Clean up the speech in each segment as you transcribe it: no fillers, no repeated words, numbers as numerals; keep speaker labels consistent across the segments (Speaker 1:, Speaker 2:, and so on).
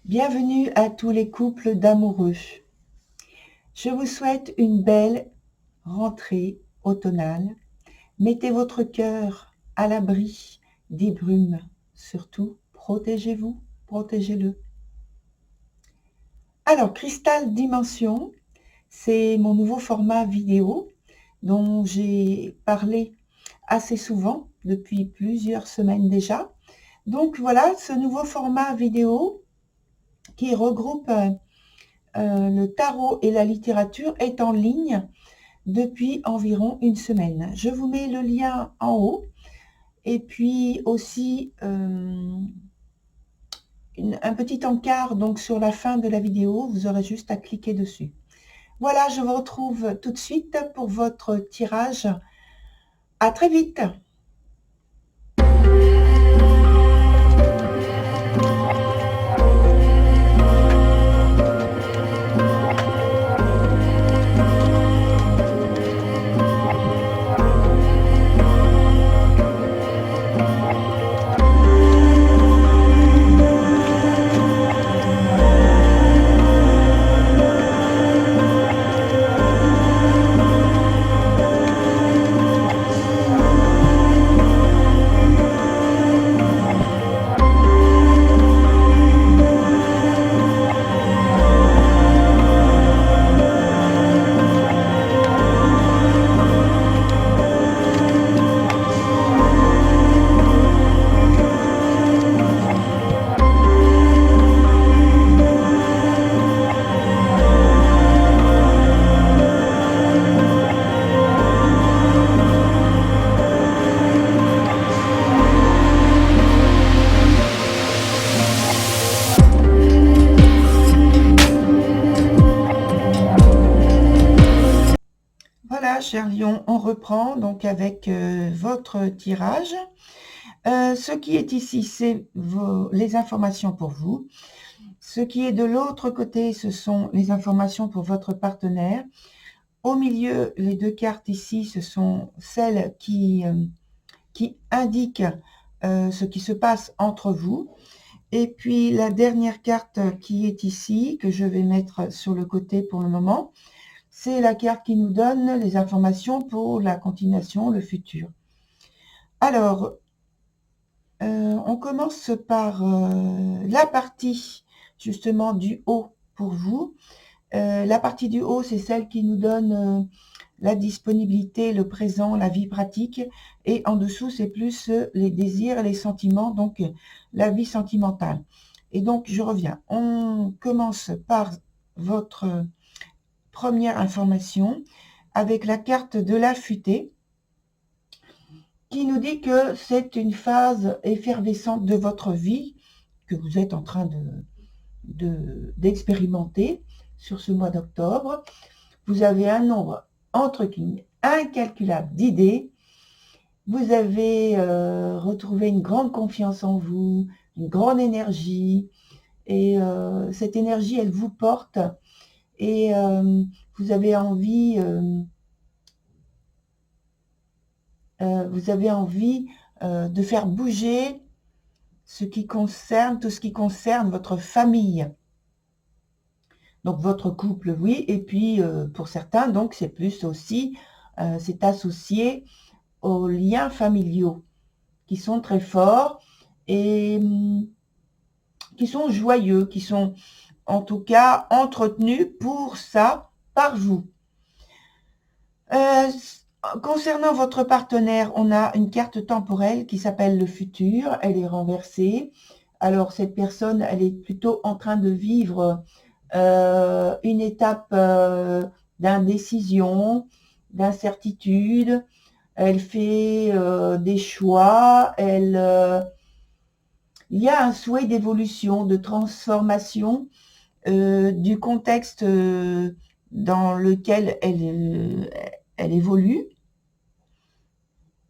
Speaker 1: Bienvenue à tous les couples d'amoureux. Je vous souhaite une belle rentrée automnale. Mettez votre cœur à l'abri des brumes. Surtout, protégez-vous, protégez-le. Alors, Cristal Dimension, c'est mon nouveau format vidéo dont j'ai parlé assez souvent depuis plusieurs semaines déjà. Donc voilà, ce nouveau format vidéo qui regroupe le tarot et la littérature est en ligne depuis environ une semaine. Je vous mets le lien en haut et puis aussi un petit encart donc sur la fin de la vidéo. Vous aurez juste à cliquer dessus. Voilà, je vous retrouve tout de suite pour votre tirage. À très vite. Voilà, cher Lion, on reprend donc avec votre tirage. Ce qui est ici, c'est les informations pour vous. Ce qui est de l'autre côté, ce sont les informations pour votre partenaire. Au milieu, les deux cartes ici, ce sont celles qui indiquent ce qui se passe entre vous. Et puis la dernière carte qui est ici, que je vais mettre sur le côté pour le moment, c'est la carte qui nous donne les informations pour la continuation, le futur. Alors, on commence par la partie justement du haut pour vous. La partie du haut, c'est celle qui nous donne la disponibilité, le présent, la vie pratique. Et en dessous, c'est plus les désirs et les sentiments, donc la vie sentimentale. Et donc, je reviens. On commence par votre première information avec la carte de la futaie qui nous dit que c'est une phase effervescente de votre vie que vous êtes en train d'expérimenter sur ce mois d'octobre. Vous avez un nombre entre guillemets incalculable d'idées. Vous avez retrouvé une grande confiance en vous, une grande énergie, et cette énergie, elle vous porte, et vous avez envie de faire bouger tout ce qui concerne votre famille. Donc votre couple, oui, et puis pour certains, donc c'est plus aussi, c'est associé aux liens familiaux qui sont très forts et qui sont joyeux, qui sont en tout cas entretenus pour ça par vous. Concernant votre partenaire, on a une carte temporelle qui s'appelle le futur, elle est renversée. Alors cette personne, elle est plutôt en train de vivre une étape d'indécision, d'incertitude. Elle fait des choix, il y a un souhait d'évolution, de transformation du contexte dans lequel elle évolue.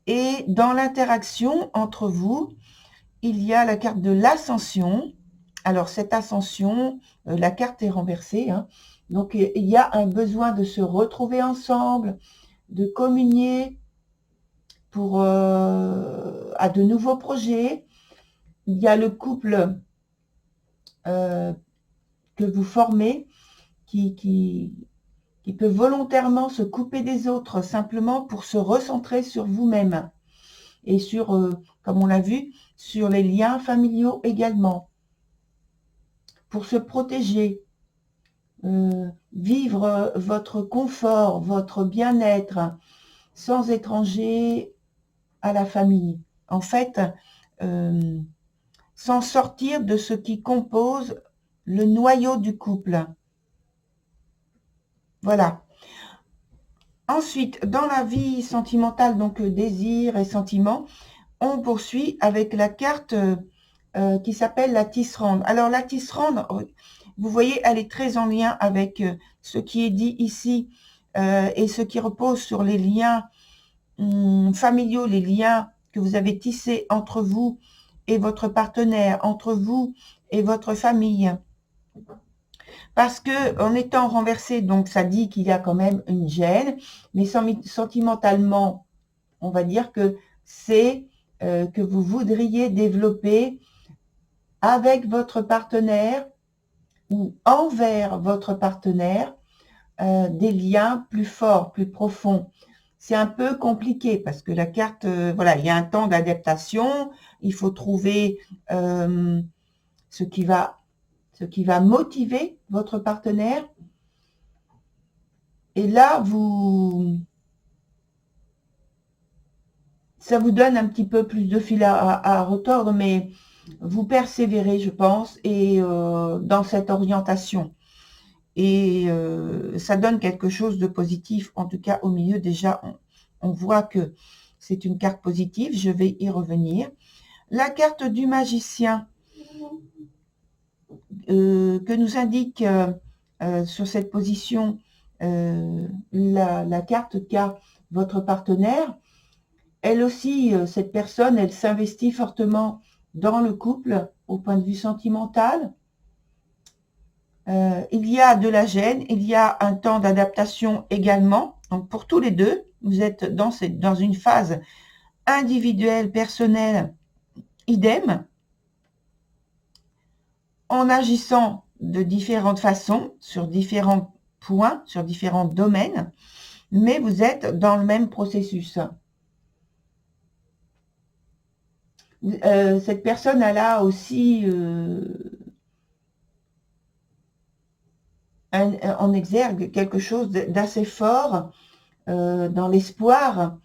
Speaker 1: Et dans l'interaction entre vous, il y a la carte de l'ascension. Alors cette ascension, la carte est renversée, hein. Donc il y a un besoin de se retrouver ensemble, de communier pour à de nouveaux projets. Il y a le couple que vous formez, qui peut volontairement se couper des autres simplement pour se recentrer sur vous-même et sur, comme on l'a vu, sur les liens familiaux également, pour se protéger, vivre votre confort, votre bien-être sans étranger à la famille. En fait, sans sortir de ce qui compose le noyau du couple. Voilà. Ensuite, dans la vie sentimentale, donc désir et sentiment, on poursuit avec la carte qui s'appelle la tisserande. Alors la tisserande, vous voyez, elle est très en lien avec ce qui est dit ici et ce qui repose sur les liens familiaux, les liens que vous avez tissés entre vous et votre partenaire, entre vous et votre famille. Parce que en étant renversé, donc ça dit qu'il y a quand même une gêne, mais sentimentalement, on va dire que c'est que vous voudriez développer avec votre partenaire ou envers votre partenaire des liens plus forts, plus profonds. C'est un peu compliqué parce que la carte, voilà, il y a un temps d'adaptation, il faut trouver ce qui va motiver votre partenaire. Et là, ça vous donne un petit peu plus de fil à retordre, mais vous persévérez, je pense, et dans cette orientation. Et ça donne quelque chose de positif. En tout cas, au milieu, déjà, on voit que c'est une carte positive. Je vais y revenir. La carte du magicien que nous indique sur cette position la carte qu'a votre partenaire. Elle aussi, cette personne, elle s'investit fortement dans le couple au point de vue sentimental. Il y a de la gêne, il y a un temps d'adaptation également. Donc pour tous les deux, vous êtes dans une phase individuelle, personnelle, idem, en agissant de différentes façons, sur différents points, sur différents domaines, mais vous êtes dans le même processus. Cette personne, elle a aussi en exergue quelque chose d'assez fort dans l'espoir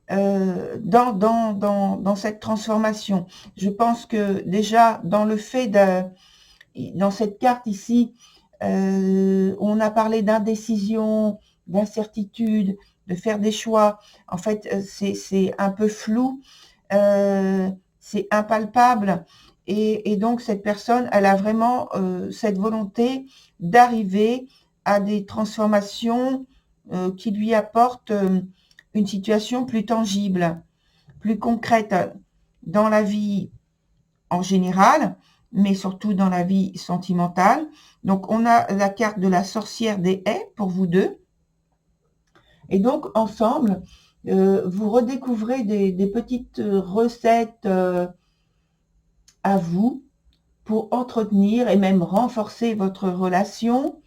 Speaker 1: dans cette transformation. Je pense que déjà dans le fait dans cette carte ici, on a parlé d'indécision, d'incertitude, de faire des choix. En fait, c'est un peu flou, c'est impalpable. Et donc, cette personne, elle a vraiment cette volonté d'arriver à des transformations qui lui apportent une situation plus tangible, plus concrète dans la vie en général, mais surtout dans la vie sentimentale. Donc, on a la carte de la sorcière des haies pour vous deux. Et donc, ensemble, vous redécouvrez des petites recettes à vous pour entretenir et même renforcer votre relation.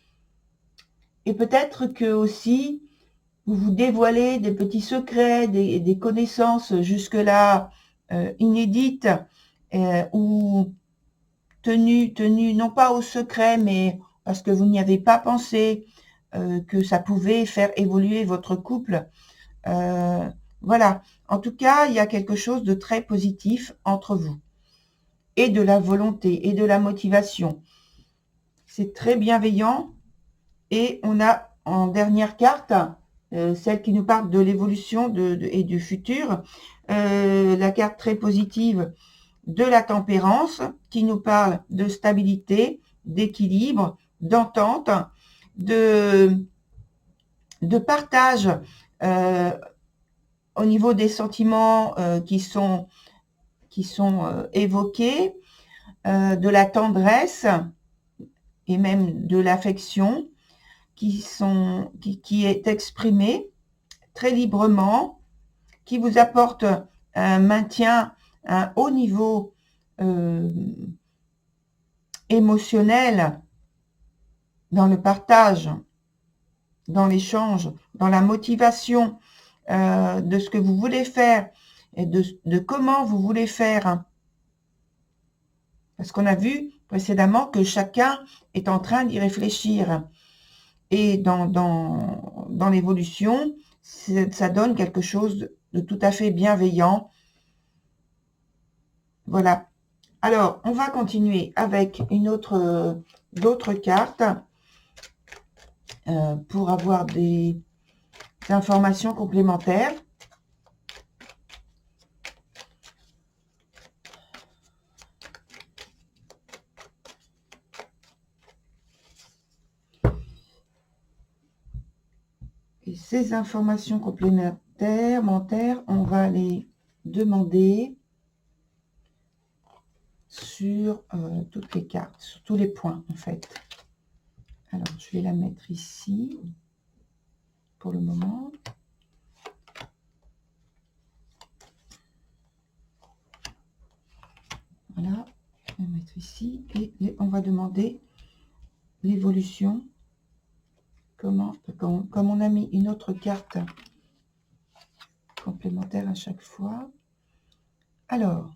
Speaker 1: Et peut-être que aussi, vous vous dévoilez des petits secrets, des connaissances jusque-là inédites ou tenues non pas au secret, mais parce que vous n'y avez pas pensé, que ça pouvait faire évoluer votre couple. Voilà. En tout cas, il y a quelque chose de très positif entre vous. Et de la volonté et de la motivation. C'est très bienveillant. Et on a en dernière carte, celle qui nous parle de l'évolution et du futur, la carte très positive de la tempérance, qui nous parle de stabilité, d'équilibre, d'entente, de partage au niveau des sentiments qui sont évoqués, de la tendresse et même de l'affection qui est exprimée très librement, qui vous apporte un maintien un haut niveau émotionnel dans le partage, dans l'échange, dans la motivation de ce que vous voulez faire et de comment vous voulez faire. Parce qu'on a vu précédemment que chacun est en train d'y réfléchir. Et dans l'évolution, ça donne quelque chose de tout à fait bienveillant. Voilà. Alors, on va continuer avec d'autres cartes pour avoir des informations complémentaires. Et ces informations complémentaires, on va les demander sur toutes les cartes, sur tous les points en fait. Alors, je vais la mettre ici pour le moment. Voilà, je vais la mettre ici et on va demander l'évolution. Comme on a mis une autre carte complémentaire à chaque fois. Alors,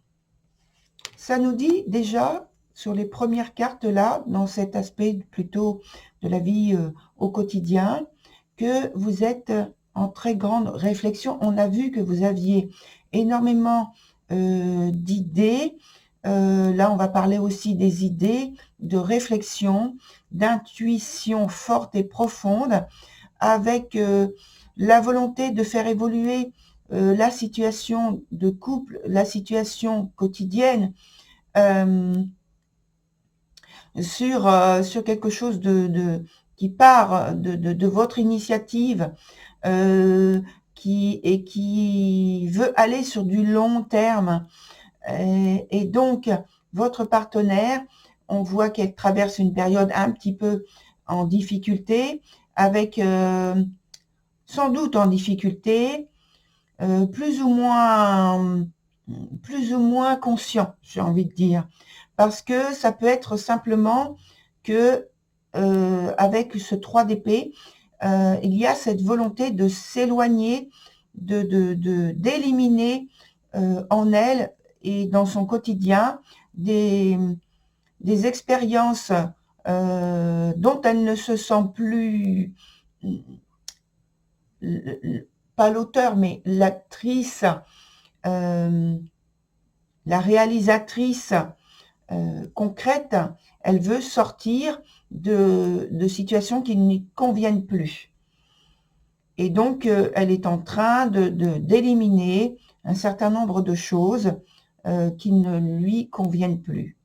Speaker 1: ça nous dit déjà sur les premières cartes là, dans cet aspect plutôt de la vie au quotidien, que vous êtes en très grande réflexion. On a vu que vous aviez énormément d'idées. Là, on va parler aussi des idées de réflexion, d'intuition forte et profonde, avec la volonté de faire évoluer la situation de couple, la situation quotidienne, sur quelque chose qui part de votre initiative, qui veut aller sur du long terme. Et donc, votre partenaire, on voit qu'elle traverse une période un petit peu en difficulté, avec sans doute en difficulté, plus ou moins conscient, j'ai envie de dire. Parce que ça peut être simplement que, avec ce 3 d'épée, il y a cette volonté de s'éloigner, d'éliminer en elle et dans son quotidien des expériences dont elle ne se sent plus, pas l'auteur, mais l'actrice, la réalisatrice concrète. Elle veut sortir de situations qui ne lui conviennent plus. Et donc, elle est en train d'éliminer un certain nombre de choses qui ne lui conviennent plus.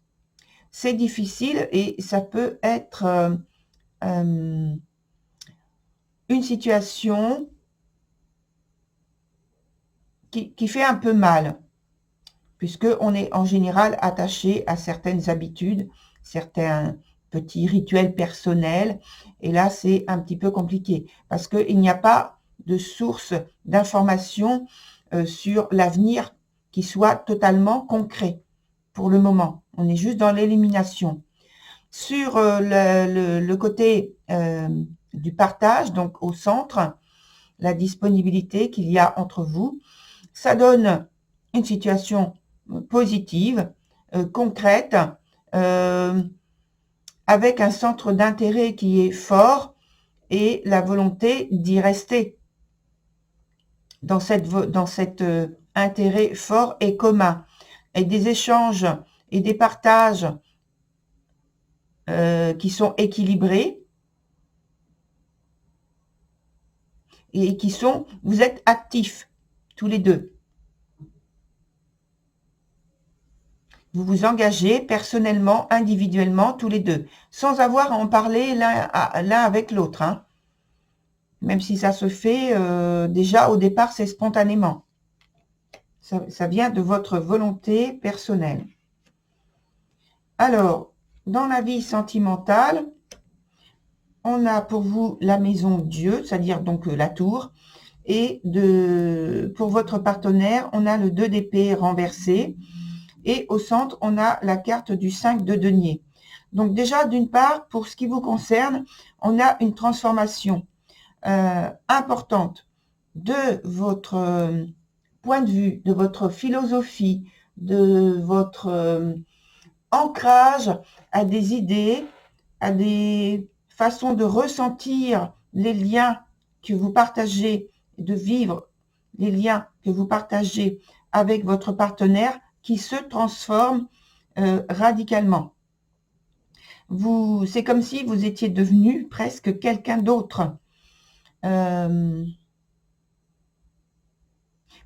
Speaker 1: C'est difficile et ça peut être une situation qui fait un peu mal, puisqu'on est en général attaché à certaines habitudes, certains petits rituels personnels, et là c'est un petit peu compliqué, parce qu'il n'y a pas de source d'information sur l'avenir qui soit totalement concret pour le moment. On est juste dans l'élimination. Sur le côté du partage, donc au centre, la disponibilité qu'il y a entre vous, ça donne une situation positive, concrète, avec un centre d'intérêt qui est fort et la volonté d'y rester dans cet intérêt fort et commun, et des échanges et des partages qui sont équilibrés et vous êtes actifs tous les deux. Vous vous engagez personnellement, individuellement, tous les deux, sans avoir à en parler l'un avec l'autre. Hein. Même si ça se fait, déjà au départ, c'est spontanément. Ça vient de votre volonté personnelle. Alors, dans la vie sentimentale, on a pour vous la maison Dieu, c'est-à-dire donc la tour, Et pour votre partenaire, on a le 2 d'épée renversé. Et au centre, on a la carte du 5 de denier. Donc déjà, d'une part, pour ce qui vous concerne, on a une transformation importante de votre point de vue, de votre philosophie, de votre ancrage à des idées, à des façons de ressentir les liens que vous partagez, de vivre les liens que vous partagez avec votre partenaire qui se transforment radicalement. C'est comme si vous étiez devenu presque quelqu'un d'autre.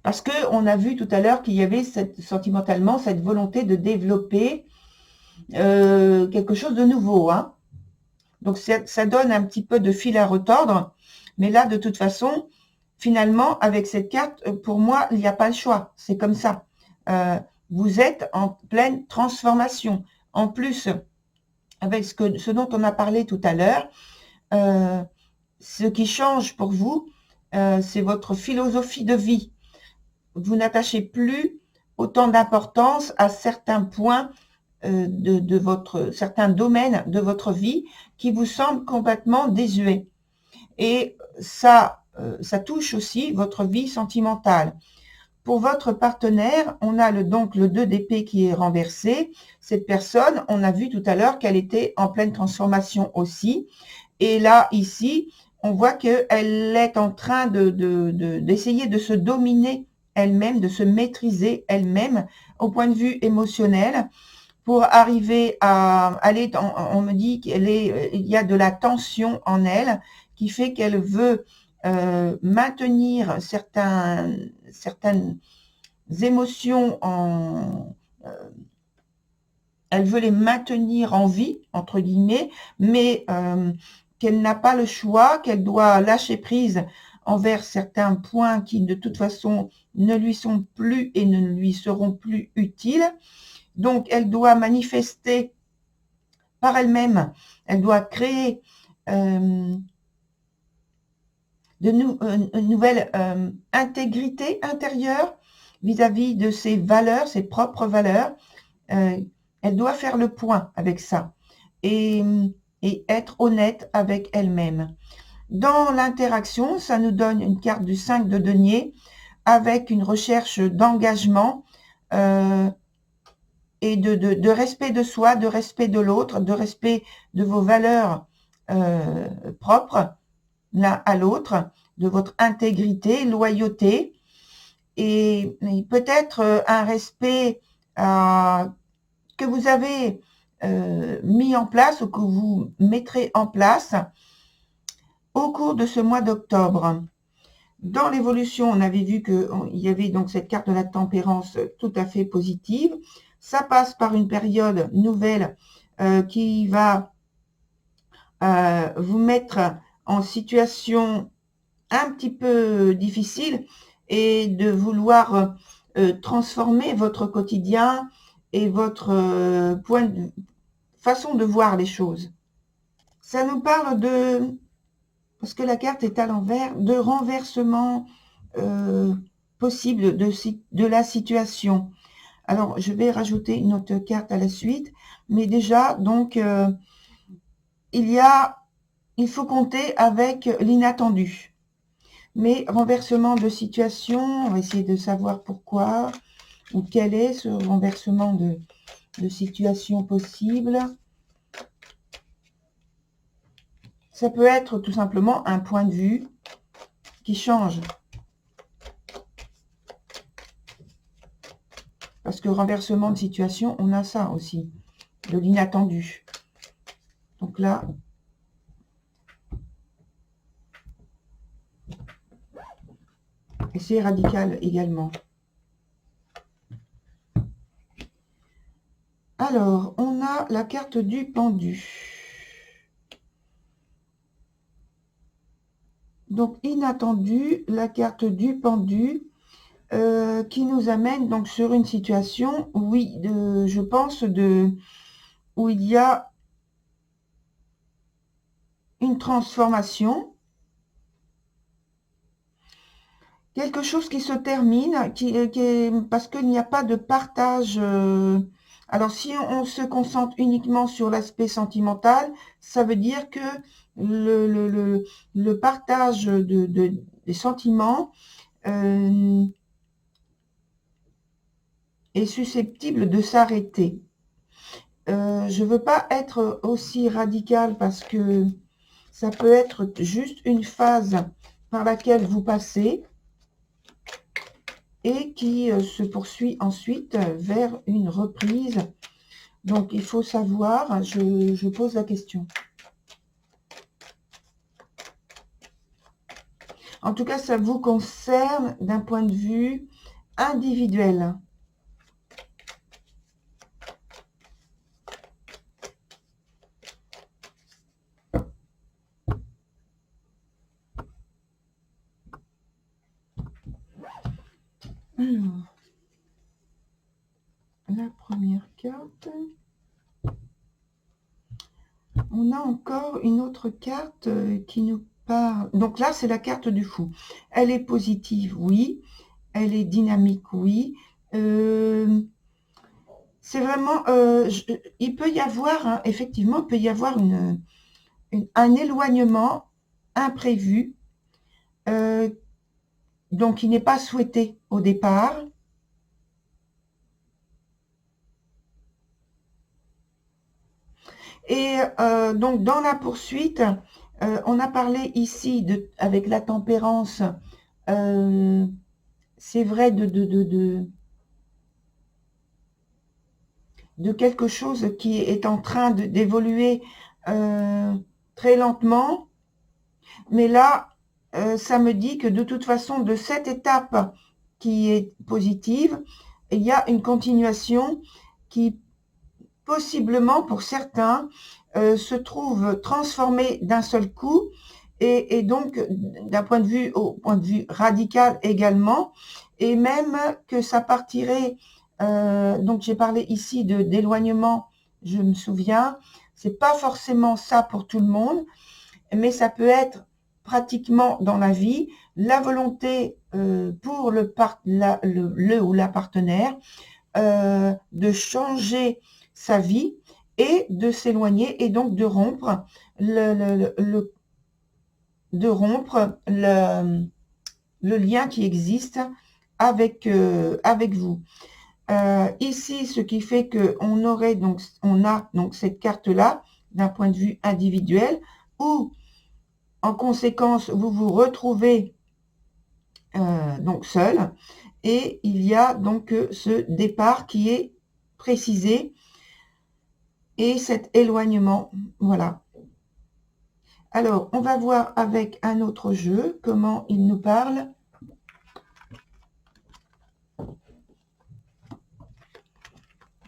Speaker 1: Parce qu'on a vu tout à l'heure qu'il y avait sentimentalement cette volonté de développer quelque chose de nouveau. Hein. Donc ça donne un petit peu de fil à retordre. Mais là, de toute façon, finalement, avec cette carte, pour moi, il n'y a pas le choix. C'est comme ça. Vous êtes en pleine transformation. En plus, avec ce dont on a parlé tout à l'heure, ce qui change pour vous, c'est votre philosophie de vie. Vous n'attachez plus autant d'importance à certains points certains domaines de votre vie qui vous semblent complètement désuets. Et ça touche aussi votre vie sentimentale. Pour votre partenaire, on a donc le 2 d'épée qui est renversé. Cette personne, on a vu tout à l'heure qu'elle était en pleine transformation aussi. Et là, ici, on voit qu'elle est en train d'essayer de se dominer elle-même, de se maîtriser elle-même au point de vue émotionnel pour arriver à aller on me dit il y a de la tension en elle qui fait qu'elle veut maintenir certaines émotions elle veut les maintenir en vie, entre guillemets, mais qu'elle n'a pas le choix, qu'elle doit lâcher prise envers certains points qui de toute façon ne lui sont plus et ne lui seront plus utiles. Donc elle doit manifester par elle-même, elle doit créer une nouvelle intégrité intérieure vis-à-vis de ses valeurs, ses propres valeurs. Elle doit faire le point avec ça et être honnête avec elle-même. Dans l'interaction, ça nous donne une carte du 5 de denier avec une recherche d'engagement et de respect de soi, de respect de l'autre, de respect de vos valeurs propres l'un à l'autre, de votre intégrité, loyauté et peut-être un respect que vous avez mis en place ou que vous mettrez en place au cours de ce mois d'octobre. Dans l'évolution, on avait vu qu'il y avait donc cette carte de la tempérance tout à fait positive. Ça passe par une période nouvelle qui va vous mettre en situation un petit peu difficile et de vouloir transformer votre quotidien et votre façon de voir les choses. Ça nous parle parce que la carte est à l'envers, de renversement possible de la situation. Alors, je vais rajouter une autre carte à la suite, mais déjà, donc, il faut compter avec l'inattendu. Mais renversement de situation, on va essayer de savoir pourquoi ou quel est ce renversement de situation possible. Ça peut être tout simplement un point de vue qui change. Parce que renversement de situation, on a ça aussi, de l'inattendu. Donc là, et c'est radical également. Alors, on a la carte du pendu. Donc, inattendu, la carte du pendu, qui nous amène donc sur une situation, oui, je pense, où il y a une transformation quelque chose qui se termine, parce qu'il n'y a pas de partage. Alors, si on se concentre uniquement sur l'aspect sentimental, ça veut dire que le partage des sentiments est susceptible de s'arrêter. Je ne veux pas être aussi radicale parce que ça peut être juste une phase par laquelle vous passez et qui se poursuit ensuite vers une reprise. Donc, il faut savoir, je pose la question. En tout cas, ça vous concerne d'un point de vue individuel. Alors, la première carte. On a encore une autre carte qui nous parle. Donc là, c'est la carte du fou. Elle est positive, oui. Elle est dynamique, oui. C'est vraiment... il peut y avoir, hein, effectivement, il peut y avoir un éloignement imprévu, donc qui n'est pas souhaité au départ. Et donc, dans la poursuite, on a parlé ici, avec la tempérance, c'est vrai de quelque chose qui est en train d'évoluer très lentement. Mais là, ça me dit que de toute façon, de cette étape qui est positive, il y a une continuation qui, possiblement pour certains, se trouve transformée d'un seul coup et donc d'un point de vue, au point de vue radical également, et même que ça partirait, donc j'ai parlé ici d'éloignement, je me souviens, c'est pas forcément ça pour tout le monde, mais ça peut être pratiquement dans la vie la volonté pour le ou la partenaire de changer sa vie et de s'éloigner et donc de rompre le lien qui existe avec vous. Ici, ce qui fait que on a donc cette carte là d'un point de vue individuel, où en conséquence vous vous retrouvez donc seul, et il y a donc ce départ qui est précisé et cet éloignement, voilà. Alors, on va voir avec un autre jeu comment il nous parle.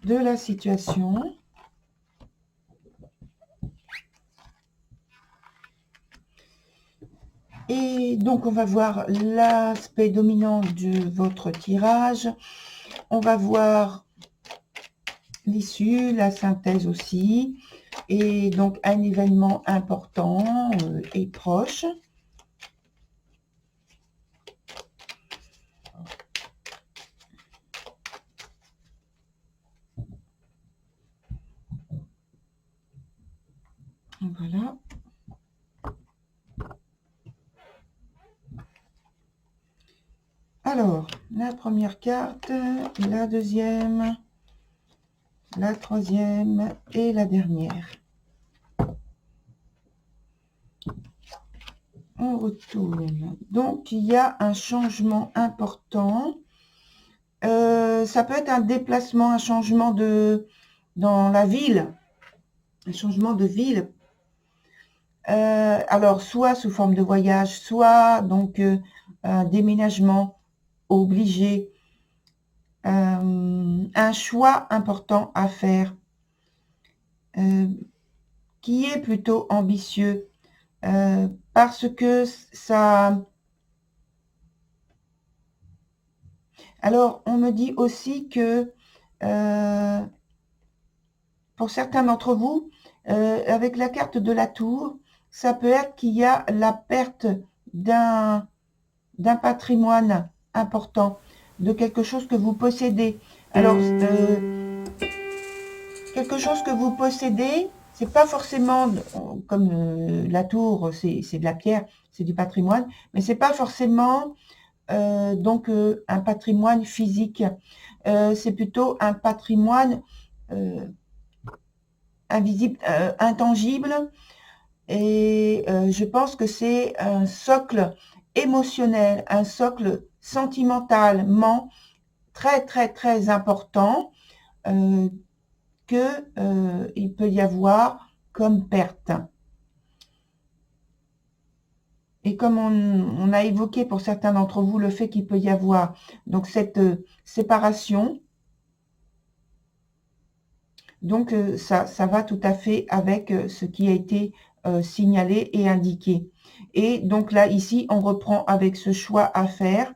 Speaker 1: De la situation. Et donc, on va voir l'aspect dominant de votre tirage. On va voir l'issue, la synthèse aussi. Et donc, un événement important et proche. Voilà. Alors, la première carte, la deuxième, la troisième et la dernière. On retourne. Donc, il y a un changement important. Ça peut être un déplacement, un changement dans la ville. Un changement de ville. Alors, soit sous forme de voyage, soit donc un déménagement obligé. Un choix important à faire. Qui est plutôt ambitieux. Parce que ça... Alors, on me dit aussi que pour certains d'entre vous, avec la carte de la tour, ça peut être qu'il y a la perte d'un d'un patrimoine important, de quelque chose que vous possédez. Alors, quelque chose que vous possédez, c'est pas forcément comme la tour, c'est de la pierre, c'est du patrimoine, mais c'est pas forcément donc un patrimoine physique. C'est plutôt un patrimoine invisible, intangible, et je pense que c'est un socle émotionnel, un socle sentimentalement très très très important que il peut y avoir comme perte. Et comme on a évoqué pour certains d'entre vous le fait qu'il peut y avoir donc cette séparation, donc ça va tout à fait avec ce qui a été signalé et indiqué. Et donc là, ici, on reprend avec ce choix à faire,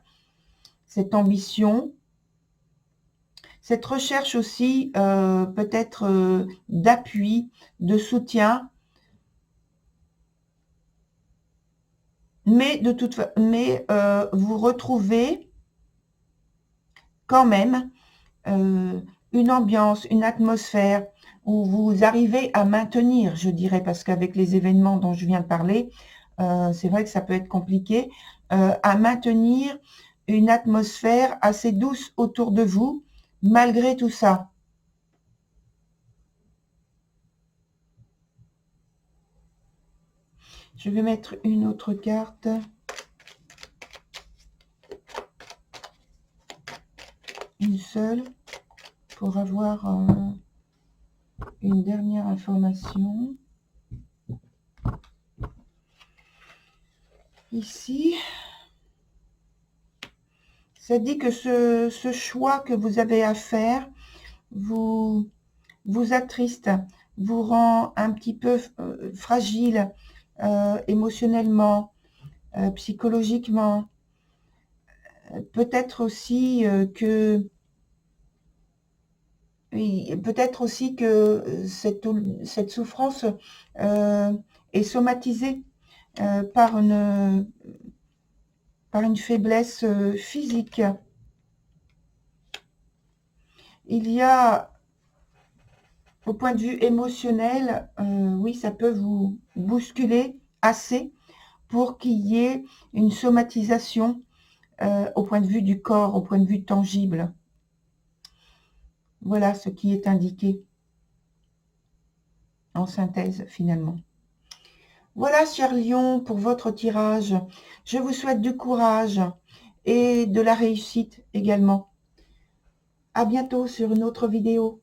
Speaker 1: cette ambition, cette recherche aussi peut-être d'appui, de soutien, mais vous retrouvez quand même une ambiance, une atmosphère où vous arrivez à maintenir, je dirais, parce qu'avec les événements dont je viens de parler, c'est vrai que ça peut être compliqué, à maintenir une atmosphère assez douce autour de vous, malgré tout ça. Je vais mettre une autre carte. Une seule, pour avoir une dernière information. Ici, ça dit que ce choix que vous avez à faire vous attriste, vous rend un petit peu fragile émotionnellement, psychologiquement. Peut-être aussi que oui, peut-être aussi que cette souffrance est somatisée par une faiblesse physique. Il y a, au point de vue émotionnel, oui, ça peut vous bousculer assez pour qu'il y ait une somatisation au point de vue du corps, au point de vue tangible. Voilà ce qui est indiqué en synthèse finalement. Voilà, cher lion, pour votre tirage. Je vous souhaite du courage et de la réussite également. À bientôt sur une autre vidéo.